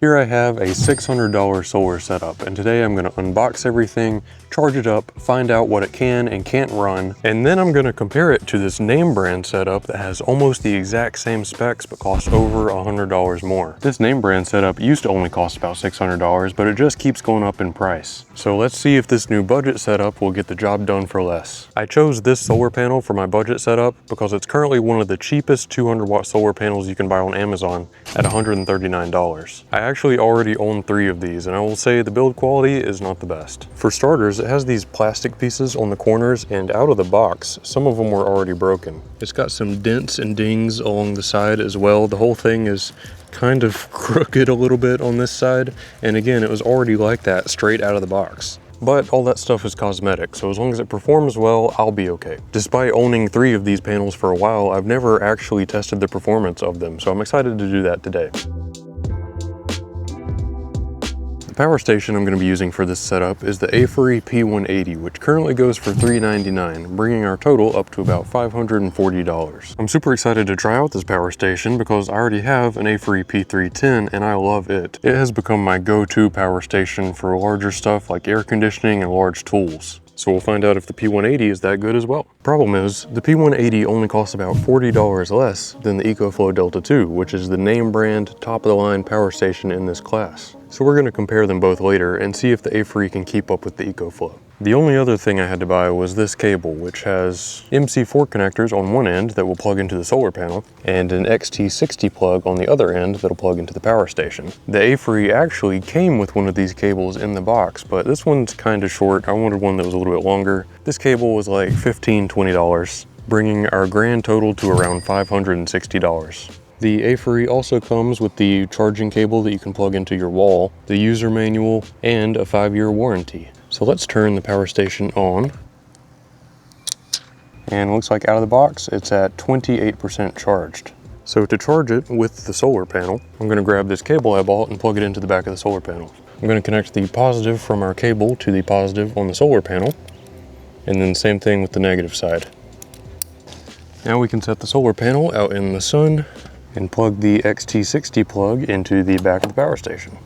Here I have a $600 solar setup, and today I'm gonna unbox everything, charge it up, find out what it can and can't run, and then I'm gonna compare it to this name brand setup that has almost the exact same specs but costs over $100 more. This name brand setup used to only cost about $600, but it just keeps going up in price. So let's see if this new budget setup will get the job done for less. I chose this solar panel for my budget setup because it's currently one of the cheapest 200-watt solar panels you can buy on Amazon at $139. I actually already own 3 of these, and I will say the build quality is not the best. For starters, it has these plastic pieces on the corners, and out of the box, some of them were already broken. It's got some dents and dings along the side as well. The whole thing is kind of crooked a little bit on this side, and again, it was already like that straight out of the box. But all that stuff is cosmetic, so as long as it performs well, I'll be okay. Despite owning 3 of these panels for a while, I've never actually tested the performance of them, so I'm excited to do that today. The power station I'm going to be using for this setup is the AFERY P180, which currently goes for $399, bringing our total up to about $540. I'm super excited to try out this power station because I already have an AFERY P310 and I love it. It has become my go-to power station for larger stuff like air conditioning and large tools. So we'll find out if the P180 is that good as well. Problem is, the P180 only costs about $40 less than the EcoFlow Delta 2, which is the name brand, top-of-the-line power station in this class. So we're going to compare them both later and see if the AFERY can keep up with the EcoFlow. The only other thing I had to buy was this cable, which has MC4 connectors on one end that will plug into the solar panel, and an XT60 plug on the other end that'll plug into the power station. The AFERY actually came with one of these cables in the box, but this one's kind of short. I wanted one that was a little bit longer. This cable was like $15, $20, bringing our grand total to around $560. The AFERY also comes with the charging cable that you can plug into your wall, the user manual, and a 5-year warranty. So let's turn the power station on. And it looks like out of the box, it's at 28% charged. So to charge it with the solar panel, I'm gonna grab this cable I bought and plug it into the back of the solar panel. I'm gonna connect the positive from our cable to the positive on the solar panel, and then same thing with the negative side. Now we can set the solar panel out in the sun and plug the XT60 plug into the back of the power station.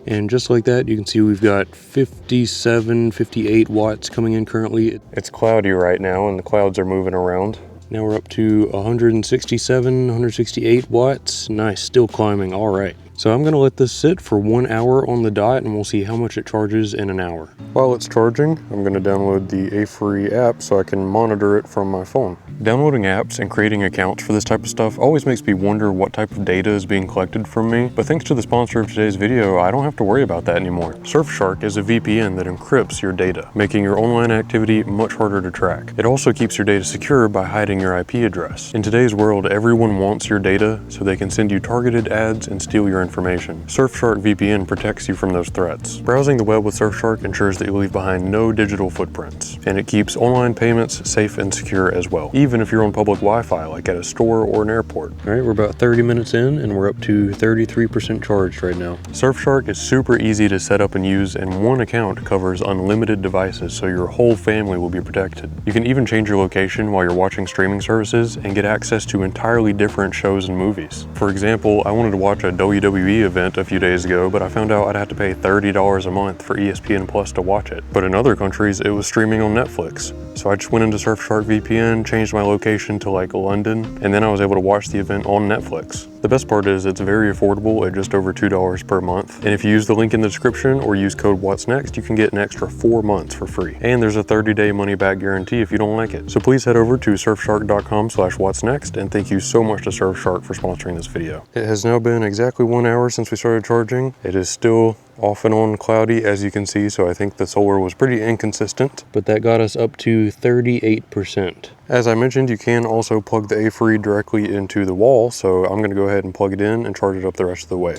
And just like that, you can see we've got 57, 58 watts coming in currently. It's cloudy right now and the clouds are moving around. Now we're up to 167, 168 watts. Nice, still climbing, all right. So I'm gonna let this sit for 1 hour on the dot and we'll see how much it charges in an hour. While it's charging, I'm gonna download the AFERY app so I can monitor it from my phone. Downloading apps and creating accounts for this type of stuff always makes me wonder what type of data is being collected from me, but thanks to the sponsor of today's video, I don't have to worry about that anymore. SurfShark is a VPN that encrypts your data, making your online activity much harder to track. It also keeps your data secure by hiding your IP address. In today's world, everyone wants your data so they can send you targeted ads and steal your information. SurfShark VPN protects you from those threats. Browsing the web with SurfShark ensures that you leave behind no digital footprints, and it keeps online payments safe and secure as well, even if you're on public Wi-Fi like at a store or an airport. All right, we're about 30 minutes in and we're up to 33% charged right now. SurfShark is super easy to set up and use, and one account covers unlimited devices, so your whole family will be protected. You can even change your location while you're watching streaming services and get access to entirely different shows and movies. For example, I wanted to watch a WWE event a few days ago, but I found out I'd have to pay $30 a month for ESPN Plus to watch it. But in other countries, it was streaming on Netflix. So I just went into SurfShark VPN, changed my location to like London, and then I was able to watch the event on Netflix. The best part is it's very affordable at just over $2 per month. And if you use the link in the description or use code What'sNext, you can get an extra 4 months for free. And there's a 30-day money-back guarantee if you don't like it. So please head over to surfshark.com/whatsnext, and thank you so much to SurfShark for sponsoring this video. It has now been exactly 1 hour since we started charging. It is still off and on cloudy, as you can see, so I think the solar was pretty inconsistent, but that got us up to 38%. As I mentioned, you can also plug the AFERY directly into the wall, so I'm gonna go ahead and plug it in and charge it up the rest of the way.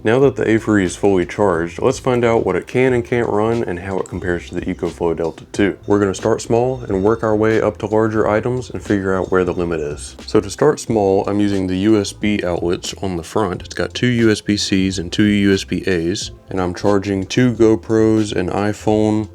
Now that the AFERY is fully charged, let's find out what it can and can't run and how it compares to the EcoFlow Delta 2. We're going to start small and work our way up to larger items and figure out where the limit is. So to start small, I'm using the USB outlets on the front. It's got 2 USB-Cs and 2 USB-As, and I'm charging 2 GoPros, an iPhone,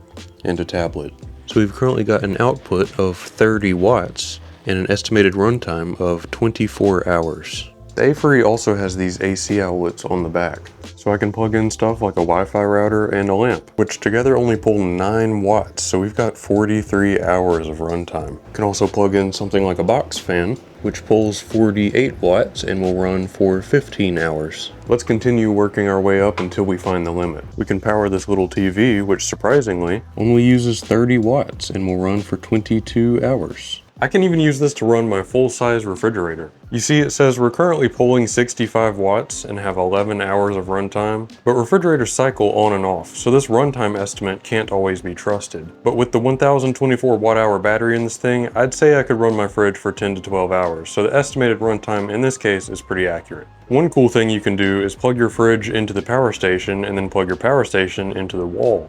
and a tablet. So we've currently got an output of 30 watts and an estimated runtime of 24 hours. The AFERY also has these AC outlets on the back, so I can plug in stuff like a Wi-Fi router and a lamp, which together only pull 9 watts, so we've got 43 hours of runtime. You can also plug in something like a box fan, which pulls 48 watts and will run for 15 hours. Let's continue working our way up until we find the limit. We can power this little TV, which surprisingly only uses 30 watts and will run for 22 hours. I can even use this to run my full-size refrigerator. You see, it says we're currently pulling 65 watts and have 11 hours of runtime, but refrigerators cycle on and off, so this runtime estimate can't always be trusted. But with the 1024 watt-hour battery in this thing, I'd say I could run my fridge for 10 to 12 hours, so the estimated runtime in this case is pretty accurate. One cool thing you can do is plug your fridge into the power station and then plug your power station into the wall.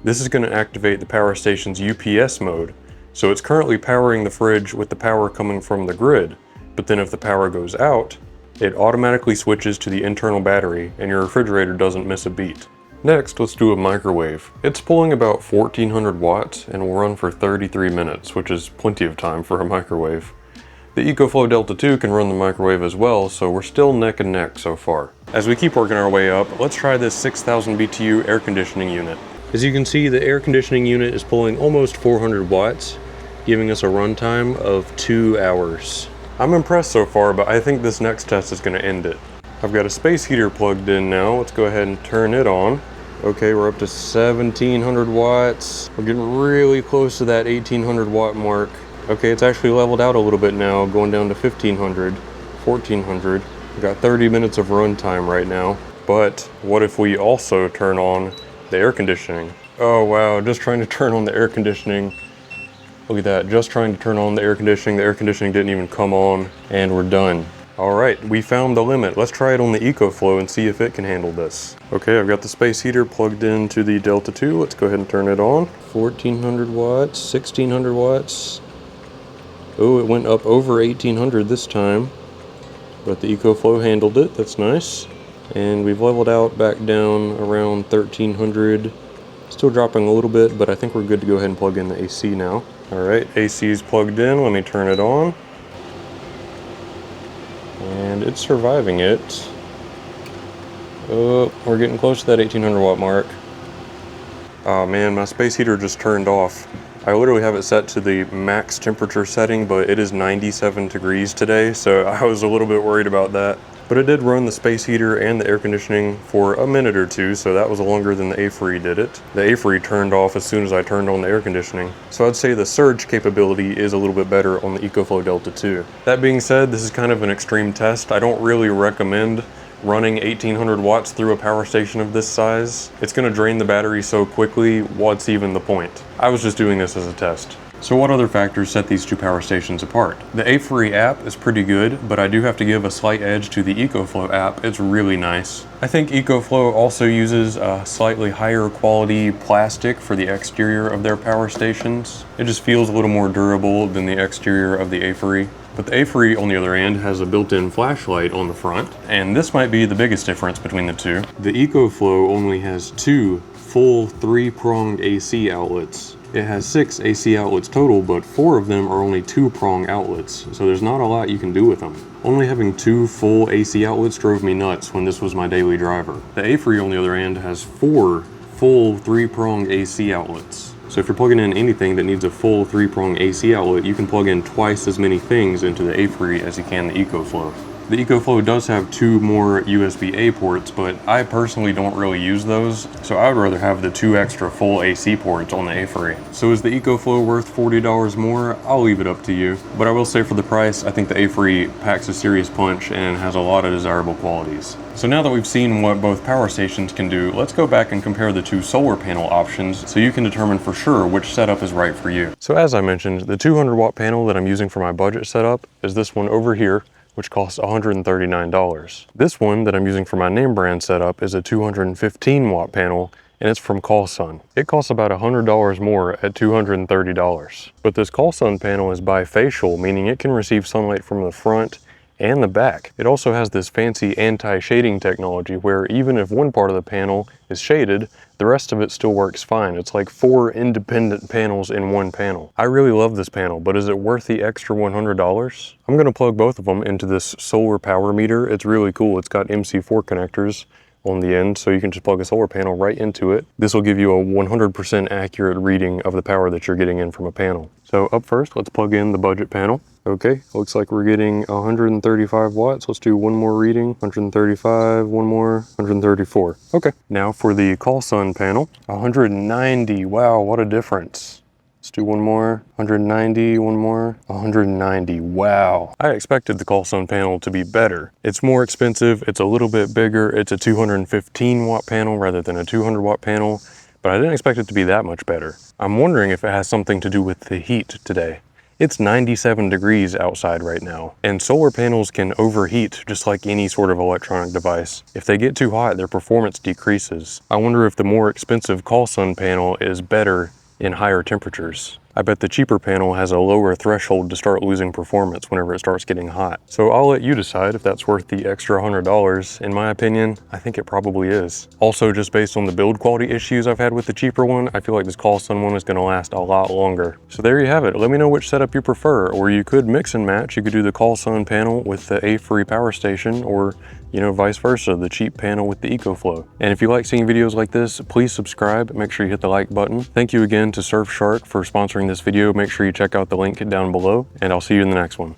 This is going to activate the power station's UPS mode. So it's currently powering the fridge with the power coming from the grid, but then if the power goes out, it automatically switches to the internal battery and your refrigerator doesn't miss a beat. Next, let's do a microwave. It's pulling about 1400 watts and will run for 33 minutes, which is plenty of time for a microwave. The EcoFlow Delta 2 can run the microwave as well, so we're still neck and neck so far. As we keep working our way up, let's try this 6000 BTU air conditioning unit. As you can see, the air conditioning unit is pulling almost 400 watts. Giving us a runtime of 2 hours. I'm impressed so far, but I think this next test is going to end it. I've got a space heater plugged in now. Let's go ahead and turn it on. Okay, we're up to 1700 watts. We're getting really close to that 1800 watt mark. Okay, it's actually leveled out a little bit now, going down to 1500, 1400. We've got 30 minutes of runtime right now. But what if we also turn on the air conditioning? Oh wow, just trying to turn on the air conditioning. Look at that, just trying to turn on the air conditioning didn't even come on, and we're done. All right, we found the limit. Let's try it on the EcoFlow and see if it can handle this. Okay, I've got the space heater plugged into the Delta 2. Let's go ahead and turn it on. 1400 watts, 1600 watts. Oh, it went up over 1800 this time, but the EcoFlow handled it, that's nice. And we've leveled out back down around 1300. Still dropping a little bit, but I think we're good to go ahead and plug in the AC now. All right, AC is plugged in. Let me turn it on. And it's surviving it. Oh, we're getting close to that 1800 watt mark. Oh man, my space heater just turned off. I literally have it set to the max temperature setting, but it is 97 degrees today, so I was a little bit worried about that. But it did run the space heater and the air conditioning for a minute or two, so that was longer than the AFERY did it. The AFERY turned off as soon as I turned on the air conditioning. So I'd say the surge capability is a little bit better on the EcoFlow Delta 2. That being said, this is kind of an extreme test. I don't really recommend running 1800 watts through a power station of this size. It's going to drain the battery so quickly, what's even the point? I was just doing this as a test. So what other factors set these two power stations apart? The AFERY app is pretty good, but I do have to give a slight edge to the EcoFlow app. It's really nice. I think EcoFlow also uses a slightly higher quality plastic for the exterior of their power stations. It just feels a little more durable than the exterior of the AFERY. But the AFERY, on the other hand, has a built-in flashlight on the front, and this might be the biggest difference between the two. The EcoFlow only has 2 full 3-pronged AC outlets. It has 6 AC outlets total, but 4 of them are only 2-prong outlets, so there's not a lot you can do with them. Only having 2 full AC outlets drove me nuts when this was my daily driver. The AFERY, on the other hand, has 4 full 3-pronged AC outlets. So if you're plugging in anything that needs a full 3-prong AC outlet, you can plug in twice as many things into the AFERY as you can the EcoFlow. The EcoFlow does have 2 more USB-A ports, but I personally don't really use those, so I would rather have the 2 extra full AC ports on the AFERY. So is the EcoFlow worth $40 more? I'll leave it up to you. But I will say for the price, I think the AFERY packs a serious punch and has a lot of desirable qualities. So now that we've seen what both power stations can do, let's go back and compare the 2 solar panel options so you can determine for sure which setup is right for you. So as I mentioned, the 200 watt panel that I'm using for my budget setup is this one over here, which costs $139. This one that I'm using for my name brand setup is a 215 watt panel, and it's from CallSun. It costs about $100 more at $230. But this CallSun panel is bifacial, meaning it can receive sunlight from the front and the back. It also has this fancy anti-shading technology where even if one part of the panel is shaded, the rest of it still works fine. It's like 4 independent panels in one panel. I really love this panel, but is it worth the extra $100? I'm gonna plug both of them into this solar power meter. It's really cool. It's got MC4 connectors on the end, so you can just plug a solar panel right into it. This will give you a 100% accurate reading of the power that you're getting in from a panel. So up first, let's plug in the budget panel. Okay, looks like we're getting 135 watts. Let's do one more reading. 135, one more, 134. Okay, now for the call sun panel, 190. Wow, what a difference. Let's do one more, 190, one more, 190. Wow. I expected the call sun panel to be better. It's more expensive, it's a little bit bigger, it's a 215 watt panel rather than a 200 watt panel, but I didn't expect it to be that much better. I'm wondering if it has something to do with the heat today. It's 97 degrees outside right now, and solar panels can overheat just like any sort of electronic device. If they get too hot, their performance decreases. I wonder if the more expensive call sun panel is better in higher temperatures. I bet the cheaper panel has a lower threshold to start losing performance whenever it starts getting hot. So I'll let you decide if that's worth the extra $100. In my opinion, I think it probably is. Also, just based on the build quality issues I've had with the cheaper one, I feel like this call sun one is gonna last a lot longer. So there you have it. Let me know which setup you prefer, or you could mix and match. You could do the call sun panel with the AFERY power station, or vice versa, the cheap panel with the EcoFlow. And if you like seeing videos like this, please subscribe. Make sure you hit the like button. Thank you again to SurfShark for sponsoring this video. Make sure you check out the link down below, and I'll see you in the next one.